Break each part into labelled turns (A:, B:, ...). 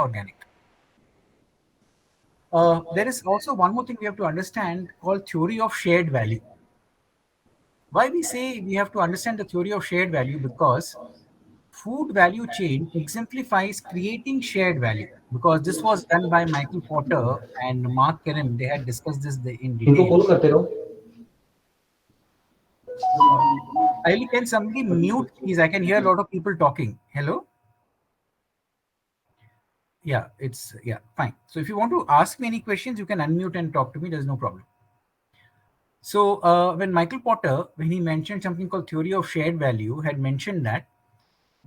A: organic. There is also one more thing we have to understand called theory of shared value. Why we say we have to understand the theory of shared value? Because food value chain exemplifies creating shared value. Because this was done by Michael Porter and Mark Karen. They had discussed this in
B: इनको
A: detail.
B: Follow करते रहो.
A: Kylie, can somebody mute, please? I can hear a lot of people talking. Hello? Yeah, fine. So if you want to ask me any questions, you can unmute and talk to me. There's no problem. So when Michael Porter, when he mentioned something called theory of shared value, had mentioned that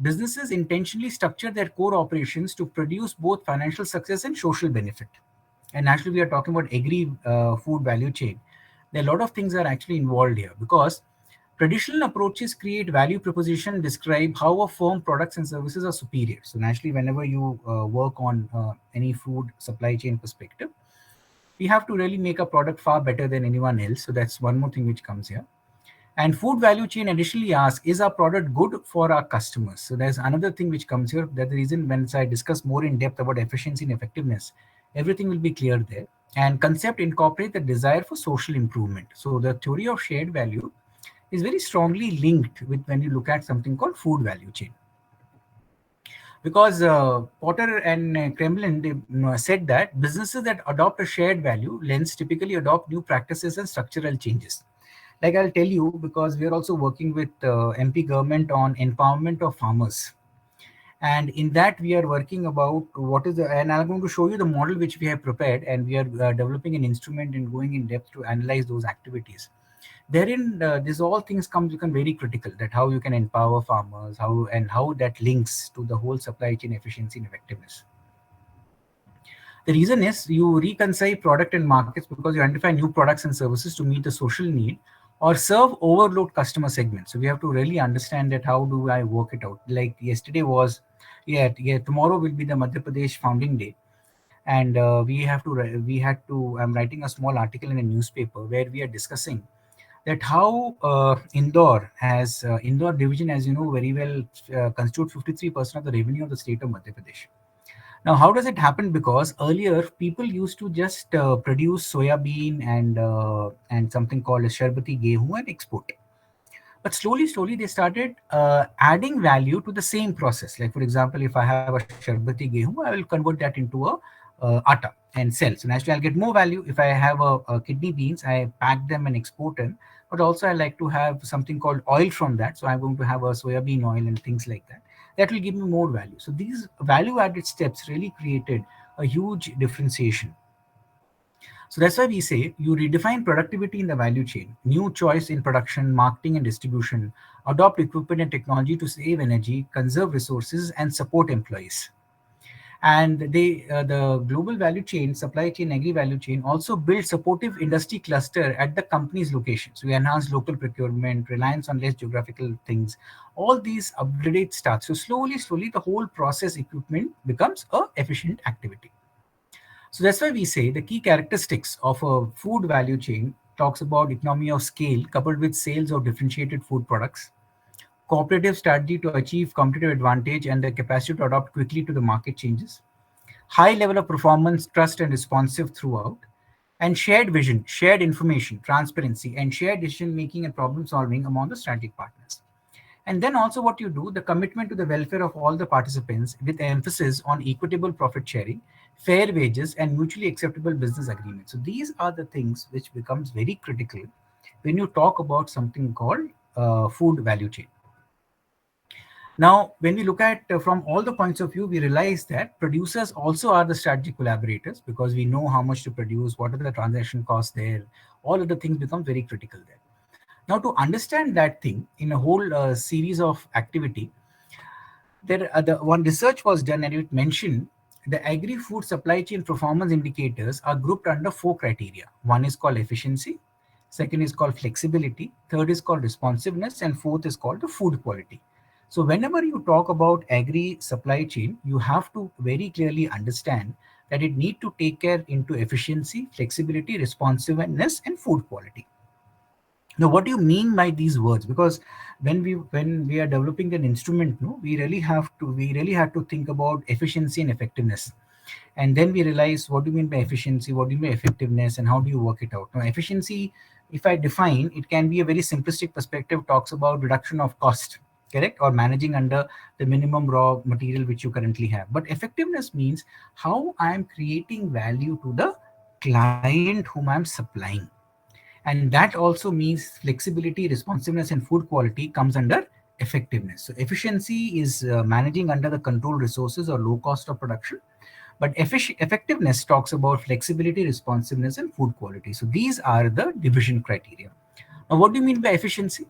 A: businesses intentionally structure their core operations to produce both financial success and social benefit. And naturally, we are talking about agri food value chain. There are a lot of things are actually involved here because traditional approaches create value proposition, describe how a firm products and services are superior. So naturally, whenever you work on any food supply chain perspective, we have to really make a product far better than anyone else. So that's one more thing which comes here. And food value chain additionally asks, is our product good for our customers? So there's another thing which comes here. That's the reason when I discuss more in depth about efficiency and effectiveness, everything will be clear there. And concept incorporate the desire for social improvement. So the theory of shared value is very strongly linked with when you look at something called food value chain. Because Potter and Kremlin they said that businesses that adopt a shared value lens typically adopt new practices and structural changes. Like I'll tell you, because we are also working with MP government on empowerment of farmers. And in that, we are working about what is the, and I'm going to show you the model which we have prepared, and we are developing an instrument and going in depth to analyze those activities. Therein, these all things become very critical. That how you can empower farmers, how that links to the whole supply chain efficiency and effectiveness. The reason is you reconcile product and markets because you identify new products and services to meet the social need or serve overload customer segments. So we have to really understand that how do I work it out. Like yesterday was, tomorrow will be the Madhya Pradesh founding day, and we had to. I'm writing a small article in a newspaper where we are discussing that how Indore division, as you know very well, constitutes 53% of the revenue of the state of Madhya Pradesh. Now, how does it happen? Because earlier people used to just produce soya bean and something called a sharbati gehu and export. But slowly they started adding value to the same process. Like for example, if I have a sharbati gehu, I will convert that into a atta and sell. So naturally, I'll get more value. If I have a kidney beans, I pack them and export them. But also, I like to have something called oil from that. So I'm going to have a soya bean oil and things like that. That will give me more value. So these value added steps really created a huge differentiation. So that's why we say you redefine productivity in the value chain, new choice in production, marketing, and distribution, adopt equipment and technology to save energy, conserve resources, and support employees. And the global value chain, supply chain, agri value chain also build supportive industry cluster at the company's location. So we enhance local procurement, reliance on less geographical things. All these upgrade starts. So slowly, the whole process equipment becomes a efficient activity. So that's why we say the key characteristics of a food value chain talks about economy of scale coupled with sales of differentiated food products, cooperative strategy to achieve competitive advantage and the capacity to adapt quickly to the market changes, high level of performance, trust and responsive throughout, and shared vision, shared information, transparency, and shared decision making and problem solving among the strategic partners. And then also what you do, the commitment to the welfare of all the participants with emphasis on equitable profit sharing, fair wages, and mutually acceptable business agreements. So these are the things which becomes very critical when you talk about something called food value chain. Now, when we look at from all the points of view, we realize that producers also are the strategic collaborators because we know how much to produce, what are the transaction costs there, all of the things become very critical there. Now, to understand that thing in a whole series of activity, the one research was done and it mentioned the agri-food supply chain performance indicators are grouped under four criteria. One is called efficiency, second is called flexibility, third is called responsiveness, and fourth is called the food quality. So whenever you talk about agri supply chain, you have to very clearly understand that it need to take care into efficiency, flexibility, responsiveness, and food quality. Now, what do you mean by these words? Because when we are developing an instrument, no, we really have to think about efficiency and effectiveness. And then we realize, what do you mean by efficiency, what do you mean by effectiveness, and how do you work it out? Now efficiency, if I define it, can be a very simplistic perspective, talks about reduction of cost, correct, or managing under the minimum raw material which you currently have. But effectiveness means how I am creating value to the client whom I'm supplying. And that also means flexibility, responsiveness, and food quality comes under effectiveness. So efficiency is managing under the controlled resources or low cost of production, but effectiveness talks about flexibility, responsiveness, and food quality. So these are the division criteria. Now, what do you mean by efficiency?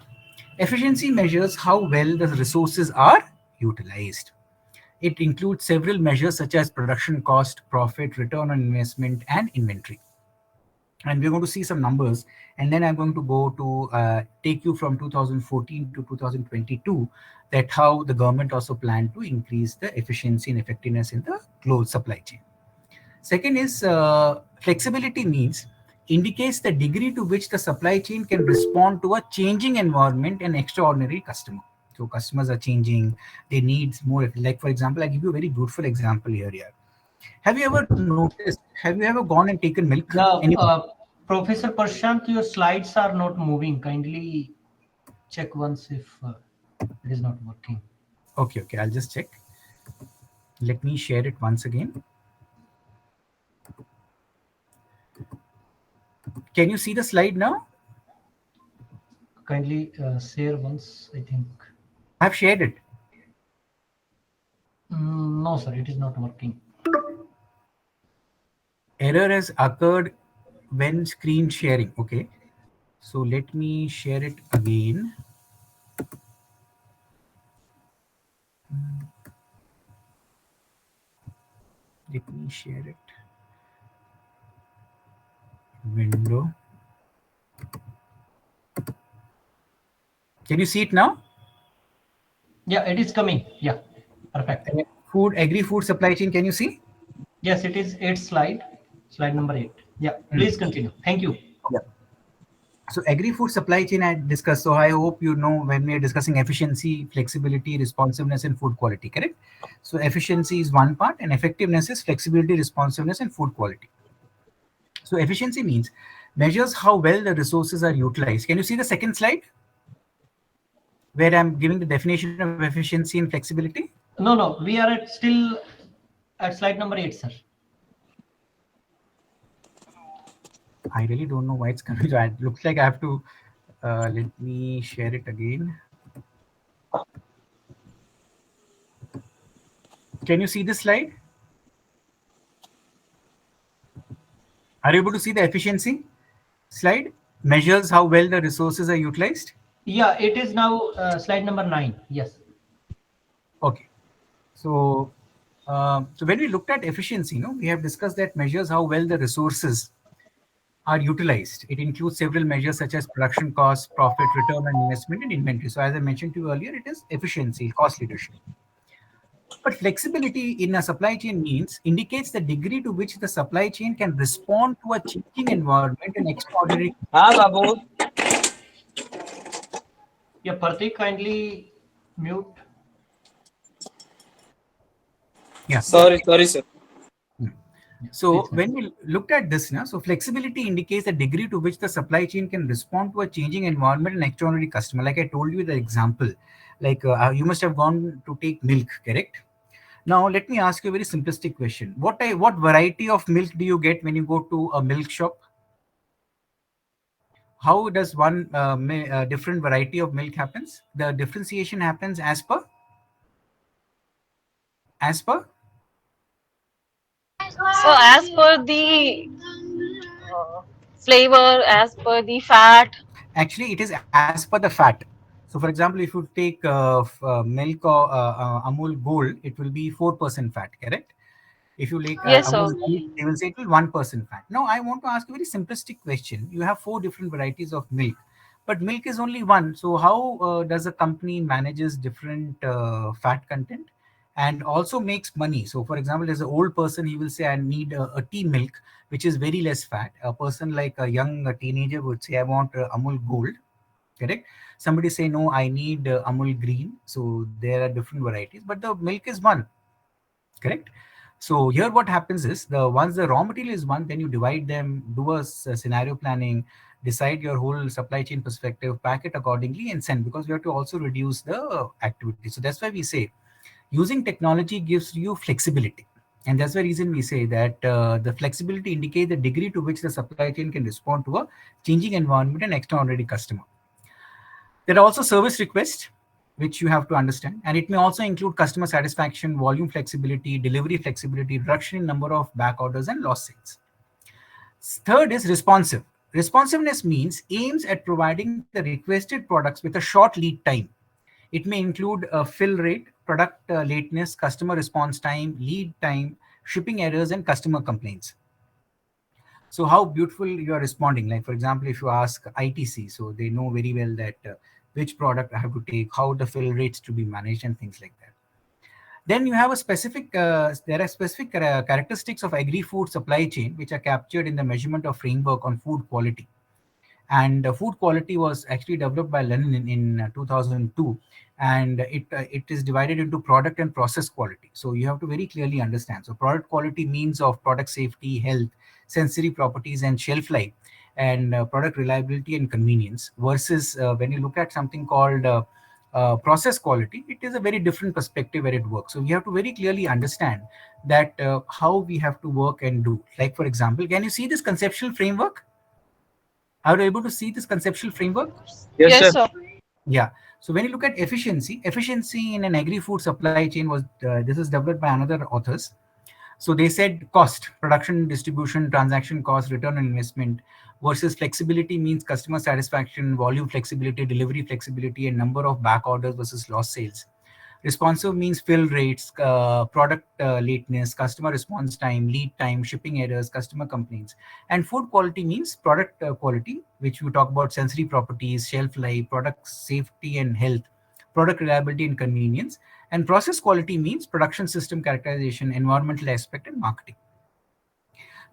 A: Efficiency measures how well the resources are utilized. It includes several measures such as production cost, profit, return on investment, and inventory. And we're going to see some numbers, and then I'm going to go to take you from 2014 to 2022, that how the government also planned to increase the efficiency and effectiveness in the global supply chain. Second is flexibility means indicates the degree to which the supply chain can respond to a changing environment and extraordinary customer. So customers are changing, they need more. Like for example, I give you a very beautiful example here. Have you ever noticed? Have you ever gone and taken milk?
B: Yeah,
A: Any?
B: Professor Prashant, your slides are not moving. Kindly check once if it is not working.
A: Okay, I'll just check. Let me share it once again. Can you see the slide now?
B: Kindly share once, I think.
A: I've shared it.
B: No, sir, it is not working.
A: Error has occurred when screen sharing. Okay. So let me share it again. Let me share it. Window. Can you see it now?
B: Yeah, it is coming. Yeah, perfect.
A: Agri food supply chain. Can you see?
B: Yes, it is 8 slide number 8. Yeah, please continue. Thank you.
A: Yeah. So agri food supply chain I discussed. So I hope you know when we are discussing efficiency, flexibility, responsiveness, and food quality, correct? So efficiency is one part, and effectiveness is flexibility, responsiveness, and food quality. So efficiency means measures how well the resources are utilized. Can you see the second slide where I'm giving the definition of efficiency and flexibility?
B: No, we are still at slide number 8, sir.
A: I really don't know why it's coming. So it looks like I have to let me share it again. Can you see this slide? Are you able to see the efficiency slide? Measures how well the resources are utilized.
B: Yeah, it is now slide number 9. Yes.
A: Okay. So when we looked at efficiency, we have discussed that measures how well the resources are utilized. It includes several measures such as production cost, profit, return on investment, and inventory. So as I mentioned to you earlier, it is efficiency, cost leadership. But flexibility in a supply chain means indicates the degree to which the supply chain can respond to a changing environment and extraordinary.
C: हाँ बाबू
B: Yeah, Pratik, kindly mute.
A: Yeah.
C: sorry sir.
A: So when we looked at this now, so flexibility indicates the degree to which the supply chain can respond to a changing environment and extraordinary customer. Like I told you the example, like you must have gone to take milk, correct? Now let me ask you a very simplistic question. What variety of milk do you get when you go to a milk shop? How does one different variety of milk happens? The differentiation happens as per
D: So as per the flavor, as per the fat.
A: actually it is as per the fat. So for example, if you take milk or Amul Gold, it will be 4% fat, correct? If you like
D: Yes, sir.
A: Amul Ghee, they will say it will 1% fat. Now I want to ask a very simplistic question. You have four different varieties of milk, but milk is only one. So how does a company manages different fat content and also makes money? So for example, as an old person, he will say, I need a tea milk, which is very less fat. A person like a young teenager would say, I want Amul Gold, correct? Somebody say, no, I need Amul Green. So there are different varieties, but the milk is one, correct? So here what happens is, the once the raw material is one, then you divide them, do a scenario planning, decide your whole supply chain perspective, pack it accordingly, and send, because we have to also reduce the activity. So that's why we say using technology gives you flexibility. And that's the reason we say that the flexibility indicates the degree to which the supply chain can respond to a changing environment and extraordinary customer. There are also service requests, which you have to understand, and it may also include customer satisfaction, volume flexibility, delivery flexibility, reduction in number of back orders, and lost sales. Third is responsive. Responsiveness means aims at providing the requested products with a short lead time. It may include a fill rate, product lateness, customer response time, lead time, shipping errors, and customer complaints. So how beautiful you are responding. Like, for example, if you ask ITC, so they know very well that which product I have to take, how the fill rates to be managed, and things like that. Then you have a specific, there are specific characteristics of agri-food supply chain which are captured in the measurement of framework on food quality. And food quality was actually developed by Lenin in 2002, and it is divided into product and process quality. So you have to very clearly understand. So product quality means of product safety, health, sensory properties, and shelf life, and product reliability and convenience, versus when you look at something called process quality, it is a very different perspective where it works. So we have to very clearly understand that how we have to work and do. Like, for example, can you see this conceptual framework? Are you able to see this conceptual framework?
C: Yes,
D: Yes,
C: sir.
D: sir.
A: Yeah. So when you look at efficiency, efficiency in an agri-food supply chain was, this is developed by another authors. So they said cost, production, distribution, transaction cost, return on investment, versus flexibility means customer satisfaction, volume flexibility, delivery flexibility, and number of back orders versus lost sales. Responsive means fill rates, product lateness, customer response time, lead time, shipping errors, customer complaints. And food quality means product quality, which we talk about sensory properties, shelf life, product safety and health, product reliability and convenience. And process quality means production system characterization, environmental aspect, and marketing.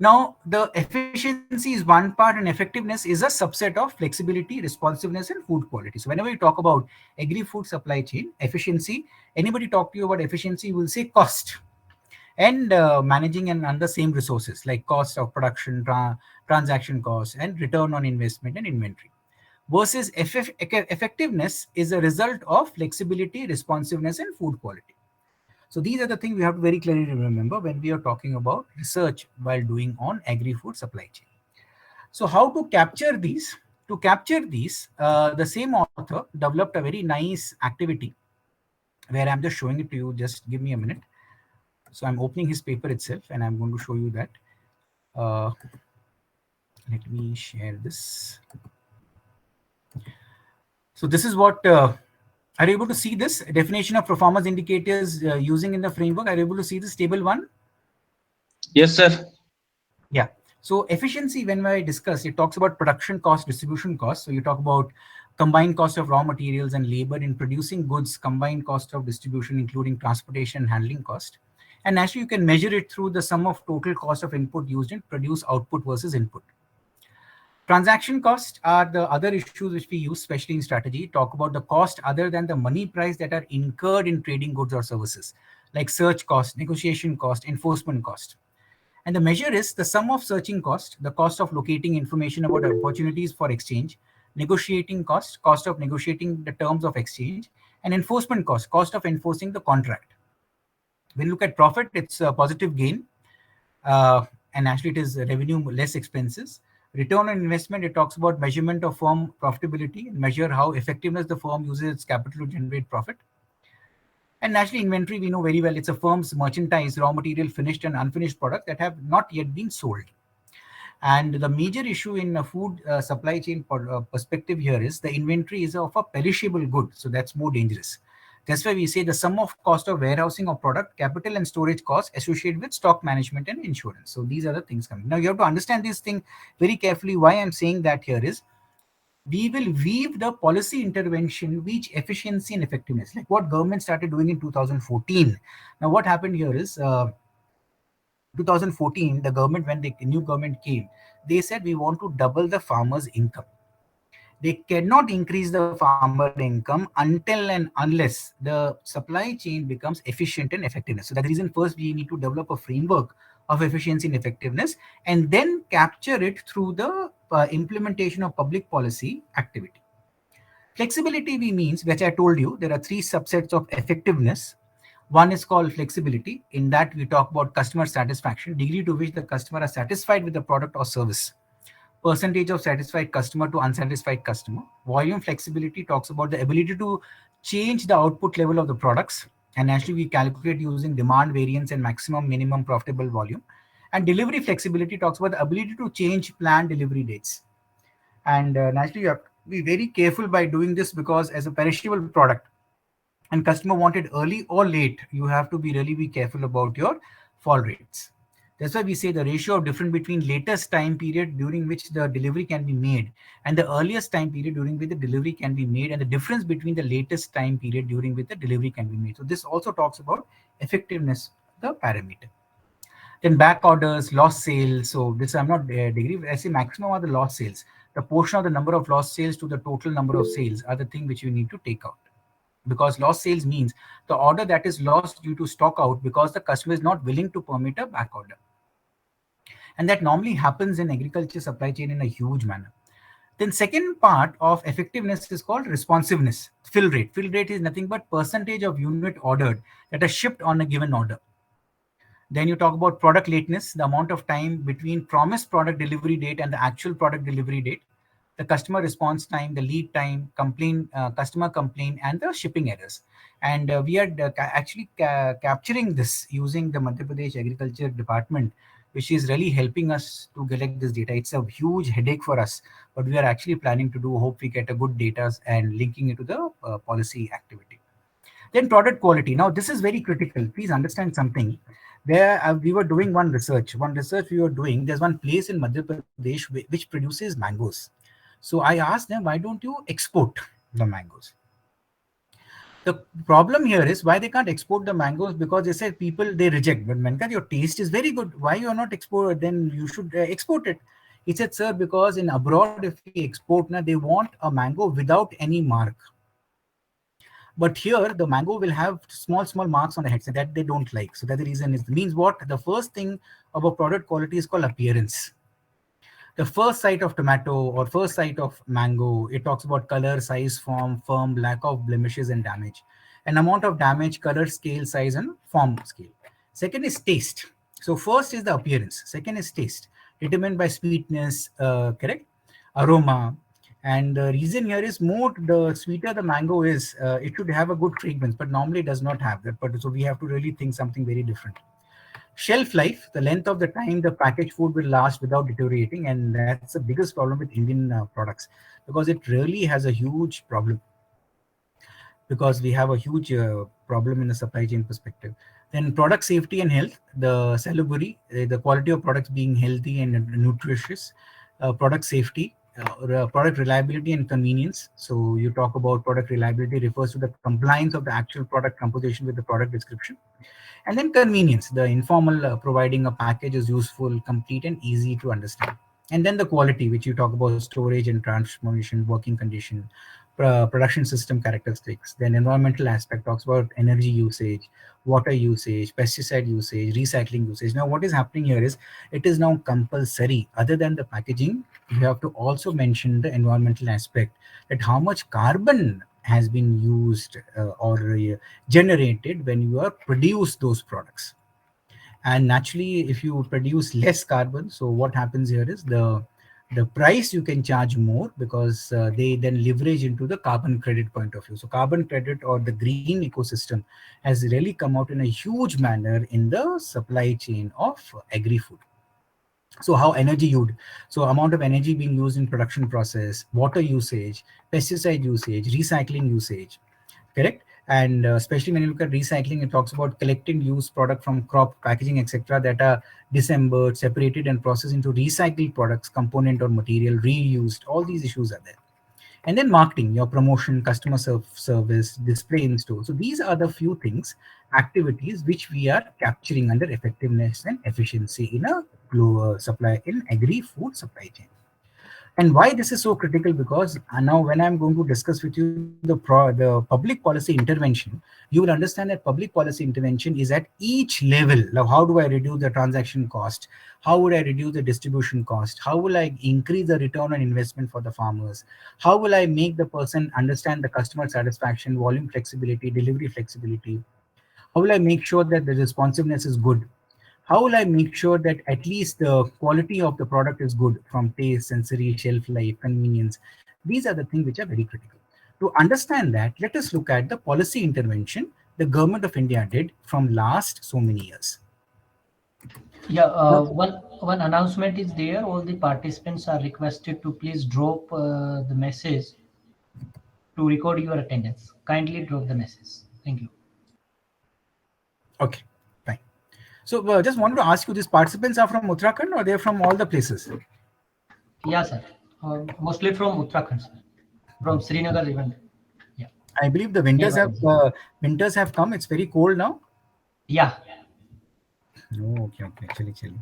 A: Now, the efficiency is one part and effectiveness is a subset of flexibility, responsiveness, and food quality. So whenever you talk about agri-food supply chain, efficiency, anybody talk to you about efficiency will say cost, and managing and under same resources like cost of production, transaction costs, and return on investment and inventory. Versus effectiveness is a result of flexibility, responsiveness, and food quality. So these are the things we have to very clearly remember when we are talking about research while doing on agri-food supply chain. So how to capture these? To capture these, the same author developed a very nice activity where I'm just showing it to you. Just give me a minute. So I'm opening his paper itself and I'm going to show you that. Uh, Let me share this. So this is what, are you able to see this definition of performance indicators using in the framework? Are you able to see this table 1?
C: Yes, sir.
A: Yeah. So efficiency, when I discuss, it talks about production cost, distribution cost. So you talk about combined cost of raw materials and labor in producing goods, combined cost of distribution, including transportation and handling cost. And actually, you can measure it through the sum of total cost of input used in produce output versus input. Transaction costs are the other issues which we use, especially in strategy. Talk about the cost other than the money price that are incurred in trading goods or services, like search cost, negotiation cost, enforcement cost. And the measure is the sum of searching cost, the cost of locating information about opportunities for exchange, negotiating cost, cost of negotiating the terms of exchange, and enforcement cost, cost of enforcing the contract. When you look at profit, it's a positive gain, and actually it is revenue less expenses. Return on investment, it talks about measurement of firm profitability and measure how effectiveness the firm uses its capital to generate profit. And naturally, inventory, we know very well, it's a firm's merchandise, raw material, finished and unfinished products that have not yet been sold. And the major issue in a food supply chain perspective here is the inventory is of a perishable good. So that's more dangerous. That's why we say the sum of cost of warehousing of product, capital and storage costs associated with stock management and insurance. So these are the things coming. Now you have to understand this thing very carefully. Why I'm saying that here is, we will weave the policy intervention which efficiency and effectiveness, like what government started doing in 2014. Now what happened here is, 2014, the government, when the new government came, they said we want to double the farmers income. They cannot increase the farmer income until and unless the supply chain becomes efficient and effectiveness. So that's the reason first we need to develop a framework of efficiency and effectiveness, and then capture it through the implementation of public policy activity. Flexibility we means, which I told you, there are three subsets of effectiveness. One is called flexibility. In that we talk about customer satisfaction, degree to which the customer are satisfied with the product or service, percentage of satisfied customer to unsatisfied customer. Volume flexibility talks about the ability to change the output level of the products. And actually, we calculate using demand variance and maximum minimum profitable volume. And delivery flexibility talks about the ability to change planned delivery dates. And naturally, you have to be very careful by doing this, because as a perishable product and customer want it early or late, you have to be really be careful about your fall rates. That's why we say the ratio of difference between latest time period during which the delivery can be made and the earliest time period during which the delivery can be made, and the difference between the latest time period during which the delivery can be made. So this also talks about effectiveness, the parameter. Then back orders, lost sales. So this I'm not degree. I say maximum are the lost sales. The portion of the number of lost sales to the total number of sales are the thing which you need to take out, because lost sales means the order that is lost due to stock out because the customer is not willing to permit a back order. And that normally happens in agriculture supply chain in a huge manner. Then second part of effectiveness is called responsiveness, fill rate. Fill rate is nothing but percentage of unit ordered that are shipped on a given order. Then you talk about product lateness, the amount of time between promised product delivery date and the actual product delivery date, the customer response time, the lead time, complaint, customer complaint, and the shipping errors. And we are actually capturing this using the Madhya Pradesh Agriculture Department, which is really helping us to collect this data. It's a huge headache for us, but we are actually planning to do. Hope we get a good data and linking it to the policy activity. Then product quality. Now this is very critical. Please understand something. There we were doing one research. One research we were doing. There's one place in Madhya Pradesh which produces mangoes. So I asked them, why don't you export the mangoes? The problem here is why they can't export the mangoes, because they said people they reject. But Manka, your taste is very good. Why you are not export? Then you should export it. He said, sir, because in abroad if we export, now they want a mango without any mark. But here the mango will have small marks on the head, so that they don't like. So that the reason is means what? The first thing about product quality is called appearance. The first sight of tomato or first sight of mango, it talks about color, size, form, firm, lack of blemishes and damage. An amount of damage, color, scale, size, and form scale. Second is taste. So first is the appearance. Second is taste, determined by sweetness, correct? Aroma. And the reason here is more the sweeter the mango is, it should have a good fragrance, but normally it does not have that. But so we have to really think something very different. Shelf life, the length of the time the packaged food will last without deteriorating, and that's the biggest problem with Indian products, because it really has a huge problem, because we have a huge problem in the supply chain perspective. Then product safety and health, the salubri, the quality of products being healthy and nutritious. Product safety, product reliability and convenience. So you talk about product reliability refers to the compliance of the actual product composition with the product description. And then convenience, the informal providing a package is useful, complete, and easy to understand. And then the quality, which you talk about storage and transformation, working condition, production system characteristics. Then environmental aspect talks about energy usage, water usage, pesticide usage, recycling usage. Now what is happening here is it is now compulsory. Other than the packaging, you have to also mention the environmental aspect, that how much carbon has been used or generated when you are produce those products. And naturally, if you produce less carbon, so what happens here is the price you can charge more, because they then leverage into the carbon credit point of view. So carbon credit or the green ecosystem has really come out in a huge manner in the supply chain of agri food. So how energy used, so amount of energy being used in production process, water usage, pesticide usage, recycling usage, correct? And especially when you look at recycling, it talks about collecting used product from crop packaging, etc., that are disassembled, separated, and processed into recycled products, component or material reused. All these issues are there. And then marketing, your promotion, customer service, display in store. So these are the few things, activities which we are capturing under effectiveness and efficiency in a supply in agri food supply chain. And why this is so critical, because now when I'm going to discuss with you the public policy intervention, you will understand that public policy intervention is at each level. Now, how do I reduce the transaction cost? How would I reduce the distribution cost? How will I increase the return on investment for the farmers? How will I make the person understand the customer satisfaction, volume flexibility, delivery flexibility? How will I make sure that the responsiveness is good? How will I make sure that at least the quality of the product is good, from taste, sensory, shelf life, convenience? These are the things which are very critical. To understand that, let us look at the policy intervention the government of India did from last so many years.
B: Yeah, one announcement is there. All the participants are requested to please drop the message to record your attendance. Kindly drop the message. Thank you.
A: Okay, fine. So just wanted to ask you, these participants are from Uttarakhand or they're from all the places?
B: Yeah, sir. Mostly from Uttarakhand, sir. From Srinagar even. Yeah.
A: I believe the
B: Nearby.
A: winters have come. It's very cold now.
B: Yeah.
A: Oh, okay. Chili.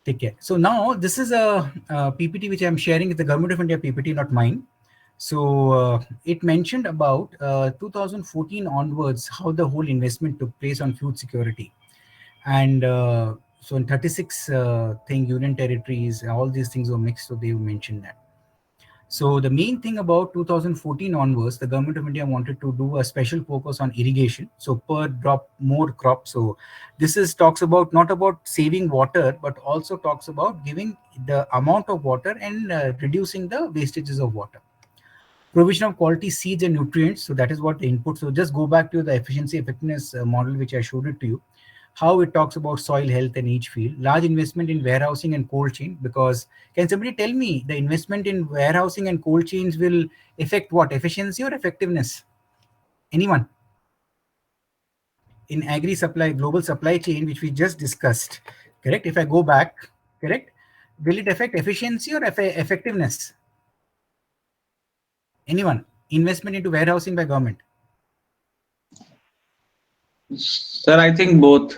A: Take care. So now this is a PPT which I'm sharing with the Government of India PPT, not mine. So it mentioned about 2014 onwards how the whole investment took place on food security, and so in 36 union territories, all these things were mixed. So they mentioned that. So the main thing about 2014 onwards, the government of India wanted to do a special focus on irrigation. So per drop more crop. So this is talks about not about saving water, but also talks about giving the amount of water and reducing the wastages of water. Provision of quality seeds and nutrients. So that is what the input. So just go back to the efficiency effectiveness model which I showed it to you, how it talks about soil health in each field. Large investment in warehousing and cold chain, because can somebody tell me the investment in warehousing and cold chains will affect what, efficiency or effectiveness? Anyone? In agri supply, global supply chain, which we just discussed, correct? If I go back, correct, will it affect efficiency or effectiveness? Anyone? Investment into warehousing by government.
C: Sir, I think both.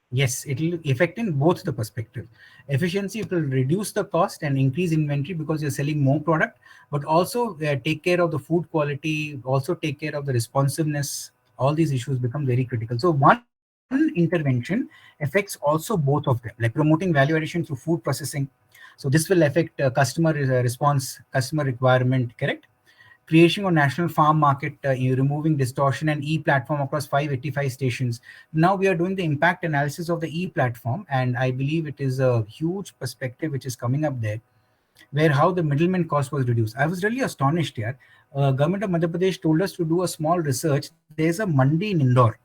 A: Yes, it will affect in both the perspective. Efficiency, it will reduce the cost and increase inventory because you're selling more product, but also take care of the food quality, also take care of the responsiveness. All these issues become very critical. So one intervention affects also both of them, like promoting value addition through food processing. So this will affect customer response, customer requirement, correct? Creation of national farm market, removing distortion, and e-platform across 585 stations. Now we are doing the impact analysis of the e-platform, and I believe it is a huge perspective which is coming up there, where how the middleman cost was reduced. I was really astonished here. Government of Madhya Pradesh told us to do a small research. There's a mandi in Indore,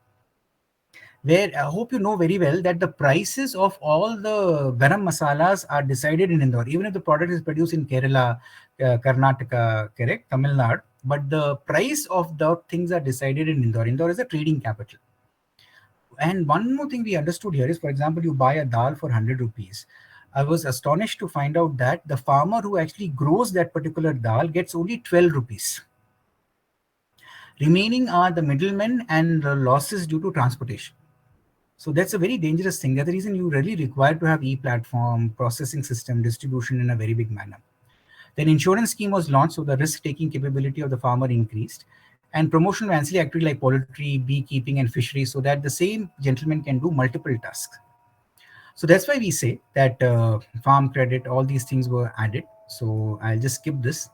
A: where I hope you know very well that the prices of all the garam masalas are decided in Indore, even if the product is produced in Kerala, Karnataka, correct, Tamil Nadu, but the price of the things are decided in Indore. Indore is a trading capital. And one more thing we understood here is, for example, you buy a dal for 100 rupees. I was astonished to find out that the farmer who actually grows that particular dal gets only 12 rupees. Remaining are the middlemen and the losses due to transportation. So that's a very dangerous thing. That's the reason you really require to have e-platform, processing system, distribution in a very big manner. Then insurance scheme was launched, so the risk-taking capability of the farmer increased, and promotion of ancillary activity like poultry, beekeeping, and fishery, so that the same gentleman can do multiple tasks. So that's why we say that farm credit, all these things were added. So I'll just skip this.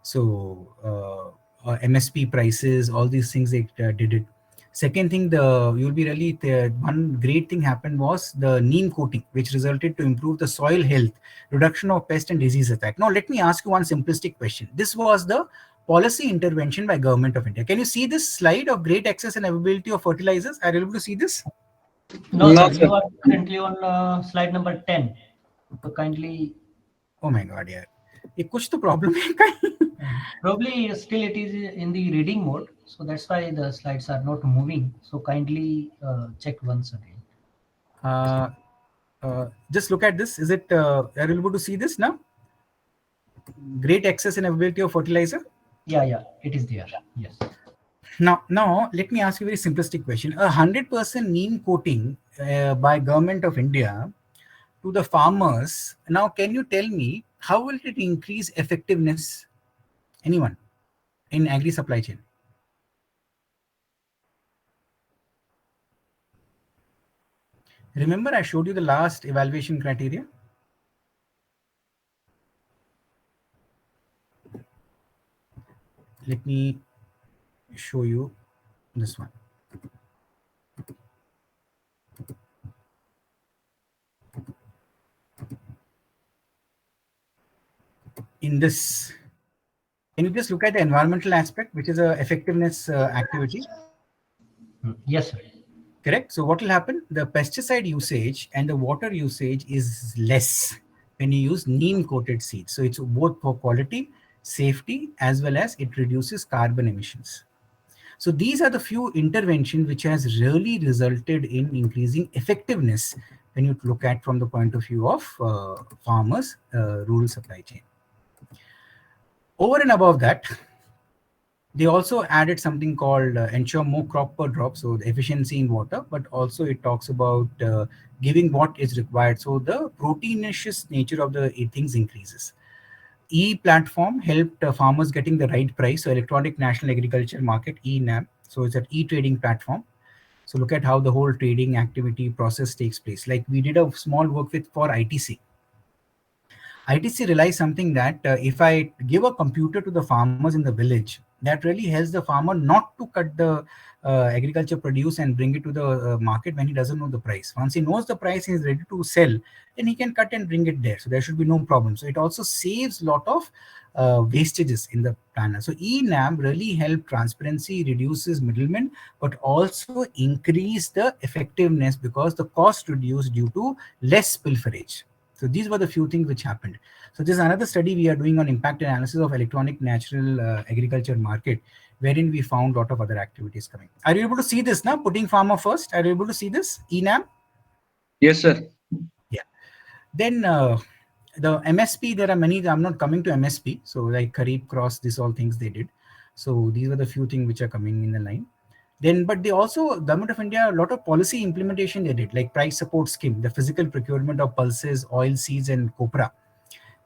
A: So MSP prices, all these things they did it. Second thing, you'll be really one great thing happened was the neem coating, which resulted to improve the soil health, reduction of pest and disease attack. Now let me ask you one simplistic question. This was the policy intervention by Government of India. Can you see this slide of great access and availability of fertilizers? Are you able to see this?
B: No,
C: No,
B: sir.
C: sir.
B: You are currently on slide number 10. So kindly.
A: Oh my God, yeah. ये कुछ तो problem है कहीं.
B: Probably still it is in the reading mode, so that's why the slides are not moving. So kindly check once again.
A: Just look at this. Is it? Are you able to see this now? Great access and availability of fertilizer.
B: Yeah, it is there. Yes.
A: Now, let me ask you a very simplistic question. 100% neem coating by Government of India to the farmers. Now, can you tell me how will it increase effectiveness? Anyone in agri supply chain? Remember, I showed you the last evaluation criteria. Let me show you this one. In this, can you just look at the environmental aspect, which is a effectiveness activity?
B: Yes, sir.
A: Correct. So what will happen? The pesticide usage and the water usage is less when you use neem coated seeds. So it's both for quality, safety, as well as it reduces carbon emissions. So these are the few interventions which has really resulted in increasing effectiveness when you look at from the point of view of farmers, rural supply chain. Over and above that, they also added something called ensure more crop per drop, so the efficiency in water, but also it talks about giving what is required. So the proteinaceous nature of the things increases. E-platform helped farmers getting the right price. So Electronic National Agriculture Market, ENAM. So it's an e-trading platform. So look at how the whole trading activity process takes place. Like we did a small work with for ITC. ITC realized something that if I give a computer to the farmers in the village, that really helps the farmer not to cut the agriculture produce and bring it to the market when he doesn't know the price. Once he knows the price, he is ready to sell, then he can cut and bring it there. So there should be no problem. So it also saves a lot of wastages in the planner. So ENAM really help transparency, reduces middlemen, but also increase the effectiveness because the cost reduced due to less pilferage. So these were the few things which happened. So this is another study we are doing on impact analysis of electronic natural agriculture market, wherein we found a lot of other activities coming. Are you able to see this now? Putting farmer first. Are you able to see this? ENAM?
C: Yes, sir.
A: Yeah. Then the MSP, there are many. I'm not coming to MSP. So like Kharif, Cross, these all things they did. So these were the few things which are coming in the line. Then, but they also, Government of India, a lot of policy implementation they did, like price support scheme, the physical procurement of pulses, oil seeds, and copra.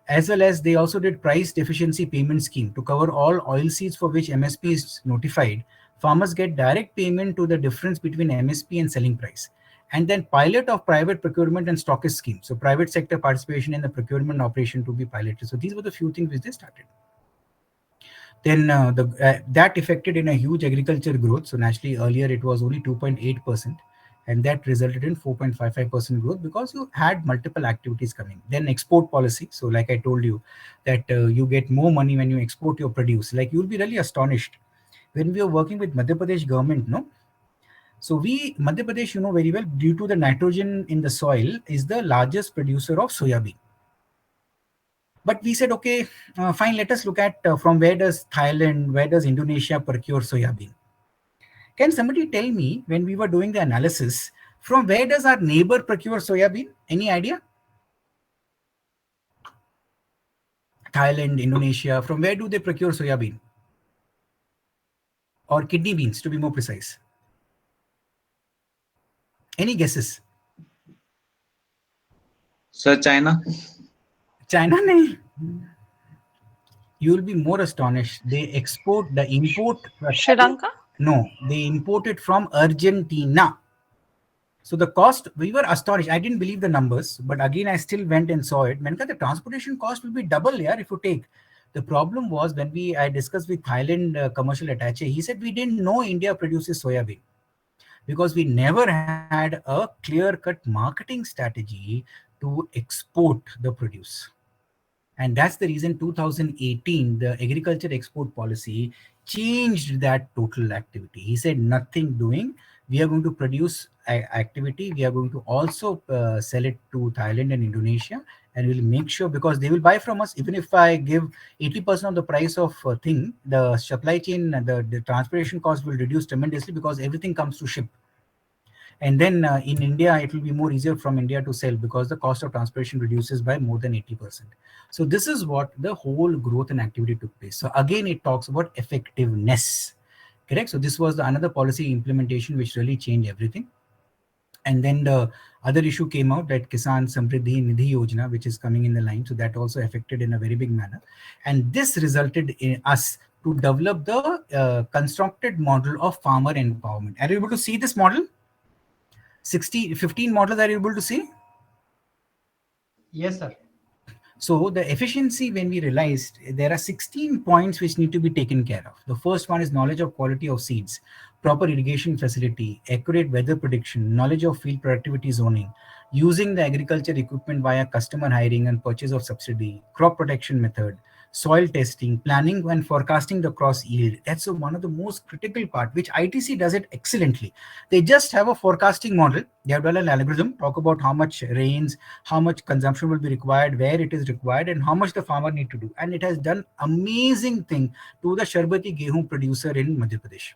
A: As well as they also did price deficiency payment scheme to cover all oil seeds for which MSP is notified. Farmers get direct payment to the difference between MSP and selling price. And then pilot of private procurement and stockist scheme. So private sector participation in the procurement operation to be piloted. So these were the few things which they started. Then that affected in a huge agriculture growth. So naturally earlier it was only 2.8%, and that resulted in 4.55% growth because you had multiple activities coming. Then export policy. So like I told you that you get more money when you export your produce. Like you'll be really astonished when we are working with Madhya Pradesh government, no? So Madhya Pradesh, you know very well, due to the nitrogen in the soil, is the largest producer of soya bean. But we said, okay, fine, let us look at from where does Thailand, where does Indonesia procure soya bean? Can somebody tell me, when we were doing the analysis, from where does our neighbor procure soya bean? Any idea? Thailand, Indonesia, from where do they procure soya bean? Or kidney beans, to be more precise. Any guesses?
C: Sir, China.
A: China nahi. You will be more astonished. They import.
D: Sri Lanka?
A: No, they import it from Argentina. So the cost, we were astonished. I didn't believe the numbers, but again, I still went and saw it. Menka, the transportation cost will be double here if you take. The problem was when I discussed with Thailand commercial attaché, he said we didn't know India produces soya bean because we never had a clear-cut marketing strategy to export the produce. And that's the reason 2018, the agriculture export policy changed that total activity. He said nothing doing. We are going to produce activity. We are going to also sell it to Thailand and Indonesia. And we'll make sure, because they will buy from us. Even if I give 80% of the price of thing, the supply chain, the transportation cost will reduce tremendously because everything comes to ship. And then in India, it will be more easier from India to sell because the cost of transportation reduces by more than 80%. So this is what the whole growth and activity took place. So again, it talks about effectiveness, correct? So this was another policy implementation which really changed everything. And then the other issue came out, that Kisan Samriddhi Nidhi Yojana, which is coming in the line, so that also affected in a very big manner. And this resulted in us to develop the constructed model of farmer empowerment. Are you able to see this model? 15 models are you able to see?
B: Yes, sir.
A: So the efficiency, when we realized there are 16 points which need to be taken care of. The first one is knowledge of quality of seeds, proper irrigation facility, accurate weather prediction, knowledge of field productivity zoning, using the agriculture equipment via customer hiring and purchase of subsidy, crop protection method, soil testing, planning and forecasting the cross yield. That's one of the most critical part, which ITC does it excellently. They just have a forecasting model. They have done an algorithm, talk about how much rains, how much consumption will be required, where it is required, and how much the farmer need to do. And it has done amazing thing to the Sharbati Gehu producer in Madhya Pradesh.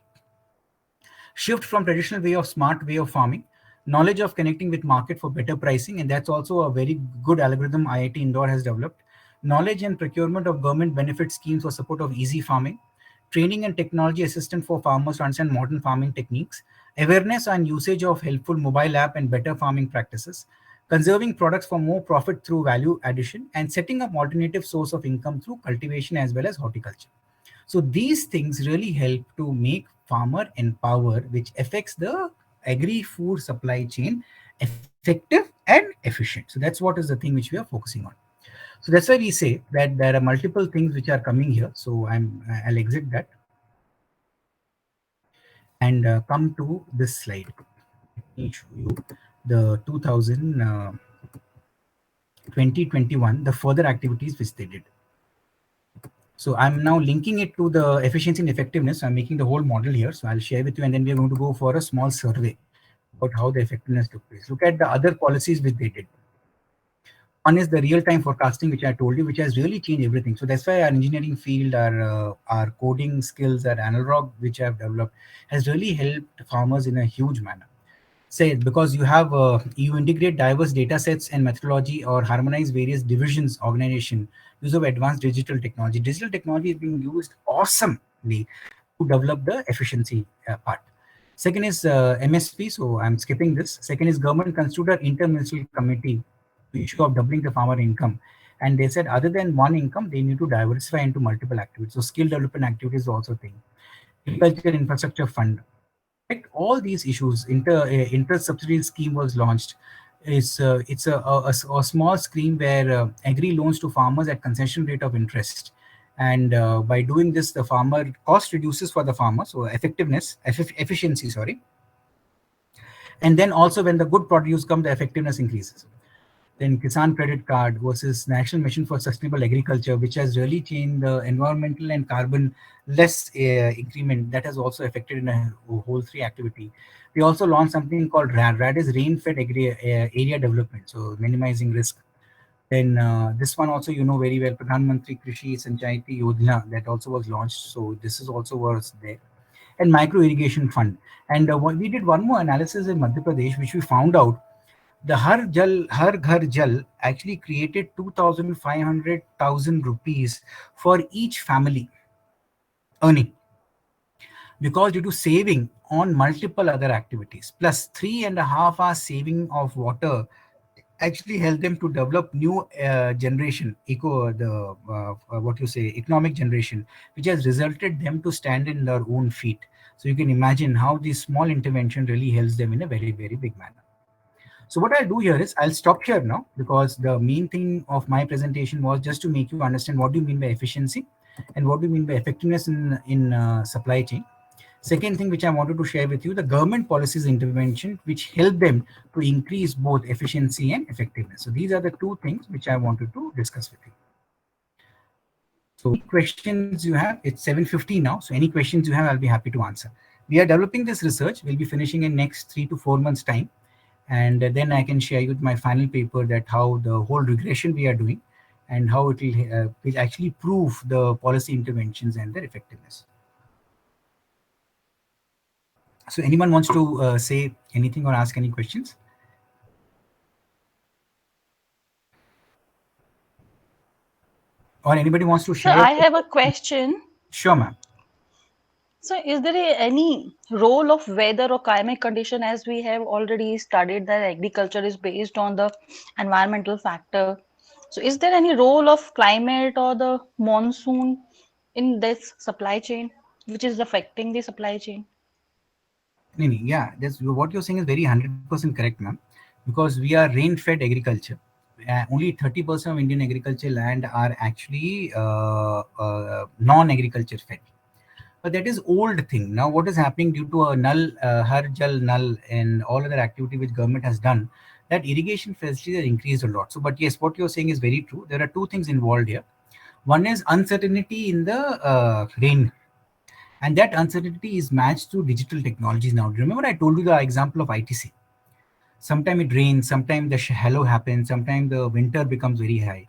A: Shift from traditional way of smart way of farming, knowledge of connecting with market for better pricing, and that's also a very good algorithm IIT Indore has developed. Knowledge and procurement of government benefit schemes for support of easy farming, training and technology assistance for farmers to understand modern farming techniques, awareness and usage of helpful mobile app and better farming practices, conserving products for more profit through value addition, and setting up alternative source of income through cultivation as well as horticulture. So these things really help to make farmer empower, which affects the agri food supply chain effective and efficient. So that's what is the thing which we are focusing on. So that's why we say that there are multiple things which are coming here. So I'll exit that and come to this slide. Let me show you the 2021, the further activities which they did. So I'm now linking it to the efficiency and effectiveness. I'm making the whole model here. So I'll share with you, and then we're going to go for a small survey about how the effectiveness took place. Look at the other policies which they did. One is the real-time forecasting, which I told you, which has really changed everything. So that's why our engineering field, our coding skills, our analog, which I've developed, has really helped farmers in a huge manner. Say, because you integrate diverse data sets and methodology, or harmonize various divisions organization, use of advanced digital technology is being used awesomely to develop the efficiency part. Second is MSP, so I'm skipping this. Second is government considered interministerial committee to issue of doubling the farmer income, and they said other than one income they need to diversify into multiple activities. So skill development activities is also thing. Agriculture infrastructure fund, correct? All these issues. Inter subsidy scheme was launched. It's a small scheme where agri loans to farmers at concession rate of interest, and by doing this, the farmer cost reduces for the farmer, so efficiency, sorry. And then also when the good produce come, the effectiveness increases. Then Kisan Credit Card versus National Mission for Sustainable Agriculture, which has really changed the environmental and carbon less increment, that has also affected in a whole three activity. We also launched something called RAD. RAD is Rain-Fed Area Development, so minimizing risk. Then this one also you know very well, Pradhan Mantri Krishi Sanchayati Yojana, that also was launched. So this is also was there. And micro irrigation fund. And we did one more analysis in Madhya Pradesh, which we found out the Har Ghar Jal actually created 2,500,000 rupees for each family earning, because due to saving on multiple other activities, plus 3.5 hours saving of water actually helped them to develop new generation, what you say, economic generation, which has resulted them to stand in their own feet. So you can imagine how this small intervention really helps them in a very, very big manner. So what I'll do here is I'll stop here now, because the main thing of my presentation was just to make you understand what do you mean by efficiency and what do you mean by effectiveness in supply chain. Second thing which I wanted to share with you, the government policies intervention which help them to increase both efficiency and effectiveness. So these are the two things which I wanted to discuss with you. So any questions you have, it's 7:50 now. So any questions you have, I'll be happy to answer. We are developing this research. We'll be finishing in next 3 to 4 months time. And then I can share with my final paper that how the whole regression we are doing and how it will actually prove the policy interventions and their effectiveness. So anyone wants to say anything or ask any questions? Or anybody wants to
D: So
A: share?
D: I have a question.
A: Sure, ma'am.
D: So, is there any role of weather or climate condition, as we have already studied that agriculture is based on the environmental factor? So, is there any role of climate or the monsoon in this supply chain, which is affecting the supply chain?
A: No, no, yeah, that's what you're saying is very 100% correct, ma'am. Because we are rain-fed agriculture. Only 30% of Indian agriculture land are actually non-agriculture fed. But that is old thing. Now, what is happening due to a null, Har Jal null, and all other activity which government has done, that irrigation facilities have increased a lot. So, but yes, what you're saying is very true. There are two things involved here. One is uncertainty in the rain, and that uncertainty is matched through digital technologies now. Remember, I told you the example of ITC. Sometimes it rains, sometimes the shallow happens, sometimes the winter becomes very high.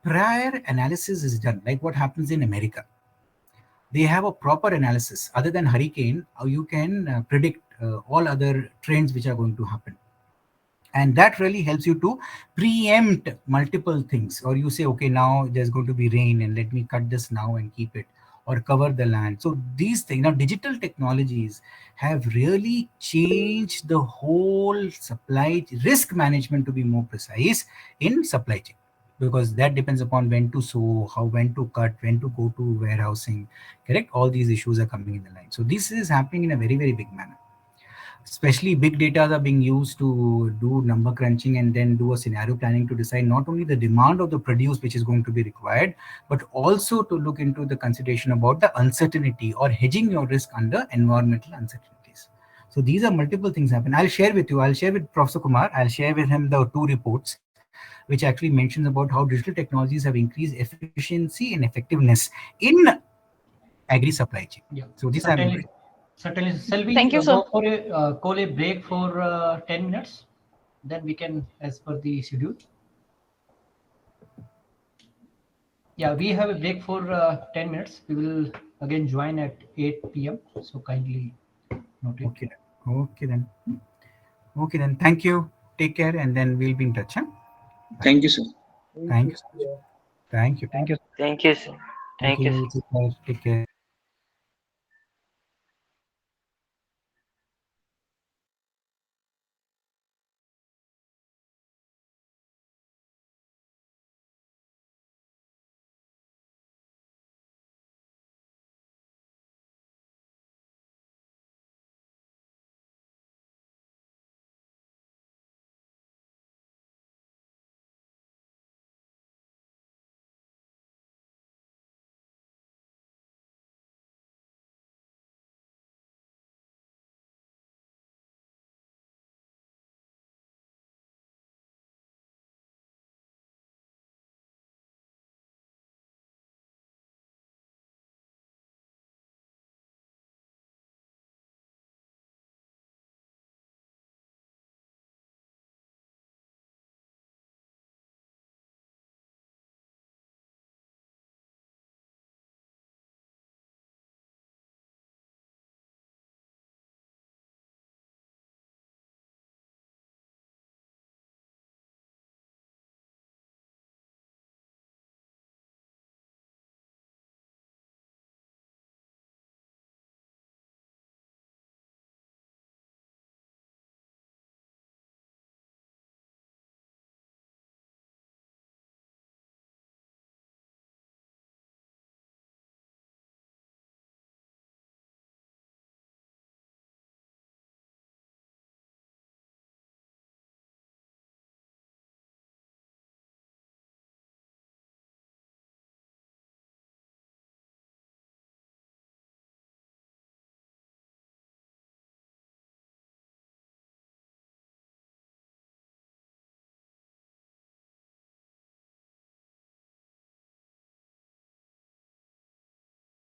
A: Prior analysis is done, like what happens in America. They have a proper analysis. Other than hurricane, you can predict all other trends which are going to happen, and that really helps you to preempt multiple things. Or you say, okay, now there's going to be rain and let me cut this now and keep it, or cover the land. So these things, now digital technologies have really changed the whole risk management, to be more precise, in supply chain, because that depends upon when to sow, how, when to cut, when to go to warehousing. Correct, all these issues are coming in the line. So this is happening in a very, very big manner. Especially big data are being used to do number crunching and then do a scenario planning to decide not only the demand of the produce which is going to be required, but also to look into the consideration about the uncertainty or hedging your risk under environmental uncertainties. So these are multiple things happen. I'll share with you. I'll share with Professor Kumar. I'll share with him the two reports which actually mentions about how digital technologies have increased efficiency and effectiveness in agri supply chain.
B: Yeah,
A: So these have been great.
B: certainly. Certainly. Shall
D: Thank
B: we
D: you, sir.
B: go for a call a break for 10 minutes? Then we can, as per the schedule. Yeah, we have a break for 10 minutes. We will again join at 8 p.m. So kindly note it.
A: Okay. Okay then. Okay then. Thank you. Take care, and then we'll be in touch. Huh? Bye.
C: Thank you, sir.
A: Thank you so much. Thank you.
E: Thank you.
D: Thank you, sir.
A: Thank
D: Thank you, sir.
A: you. Take care. Take care.